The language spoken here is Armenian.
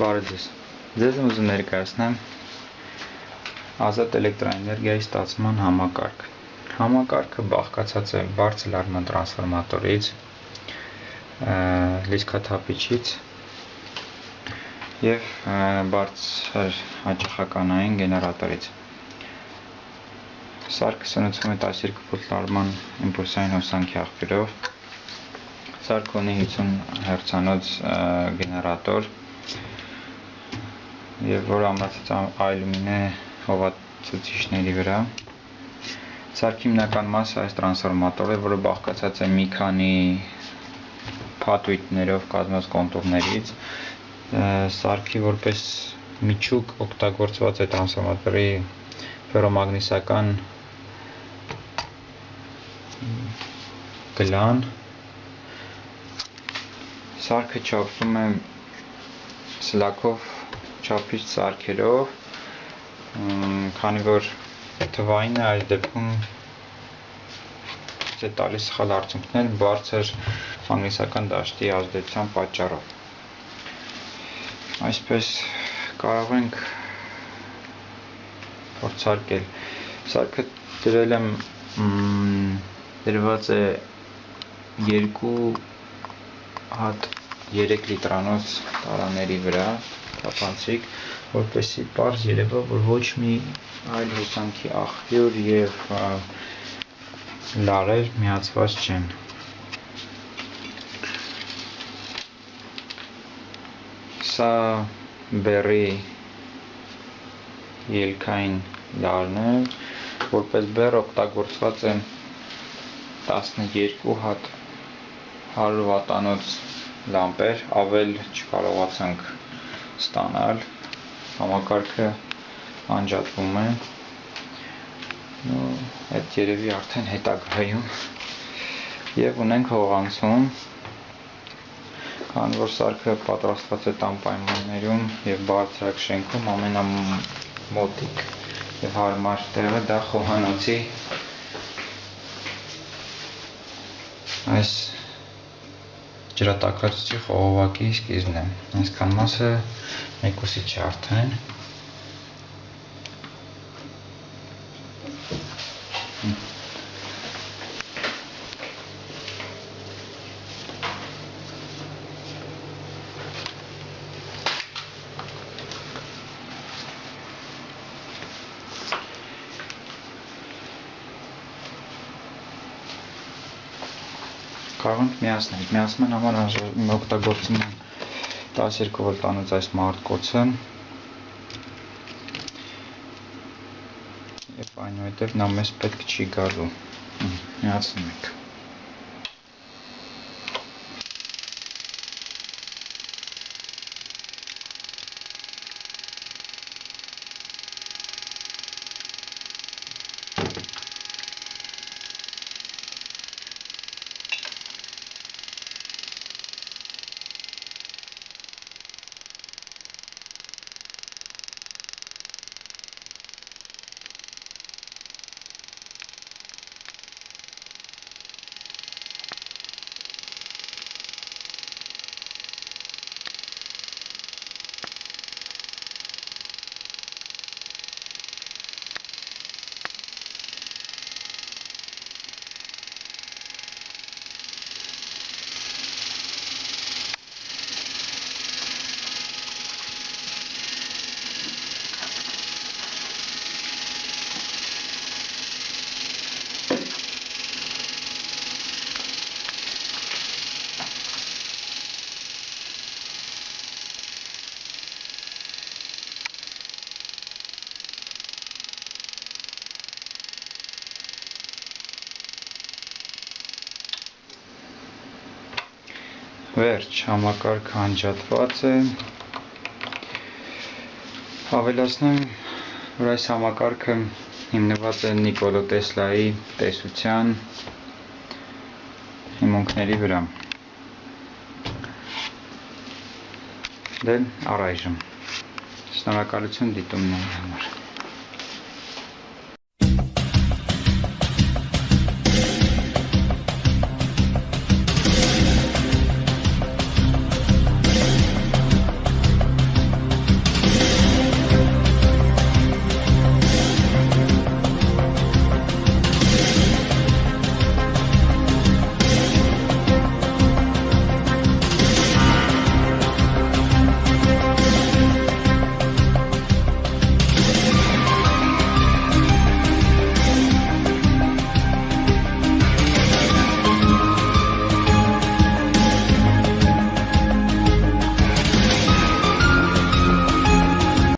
Բարև ձեզ։ Ձեզ ուզում ներկայացնեմ ազատ էլեկտրաէներգիայի ստացման համակարգ։ Համակարգը բաղկացած է բարձր լարման տրանսֆորմատորից, լիցքաթափիչից և բարձր հաճախականային գեներատորից։ Սարքը սնուցվում է 12 վոլտ լարման իմպուլսային հոսանքի աղբյուրով։ Սարքը ունի 50 հերցանոց գեներատոր, որը ամրացած այլումին է հովացուցիչների վրա։ Սարքի հիմնական մասը այս տրանսֆորմատորն է, որը բաղկացած է մի քանի փաթույթներով կազմված կոնտուրներից։ Սարքի որպես միջուկ օգտագործված է տրանսֆորմատորի ֆերոմագնիսական գլան։ Սարքը չափվում է սլաքով չափիչ սարքերով, քանի որ թվային է, այս դեպքում է տալիս սխալ արդյունքներ բարձր մագնիսական դաշտի ազդեցության պատճառով։ Այսպես կարող ենք փորձարկել։ Սարքը դրված է 2 հատ 3 լիտրանոց տարաների վրա, թափանցիկ, որպեսզի պարզ երևա, որ ոչ մի այլ հոսանքի աղբյուր և լարեր միացված չեն։ Սա բեռի ելքային լարն է, որպես բեռ օգտագործված է 12 հատ 100 վատտանոց լամպեր, ավել չկարողացանք ստանալ, համակարգը անջատվում է, այդ երևի արդեն հետագայում, և ունենք հողանցում, քանի որ սարքը պատրաստված է տան պայմաններում և բարձրակ շենքում, ամենամոտիկ և հարմար տեղը դա խոհանոցի այս ջրատաքացուցիչ խողովակի սկիզբն է, այսքան մասը մեկուսի չէ արդեն։ Կարող ենք միացնել։ Միացման համար օգտագործում եմ 12 վոլտանոց այս մարտկոցը և այնուհետև նա մեզ պետք չի գալու։ Միացնում ենք։ Վերջ, համակարգը անջատված է։ Ավելացնեմ, որ այս համակարգը հիմնված է Նիկոլա Տեսլայի տեսության հիմունքների վրա։ Դե առայժմ։ Շնորհակալություն դիտումների համար։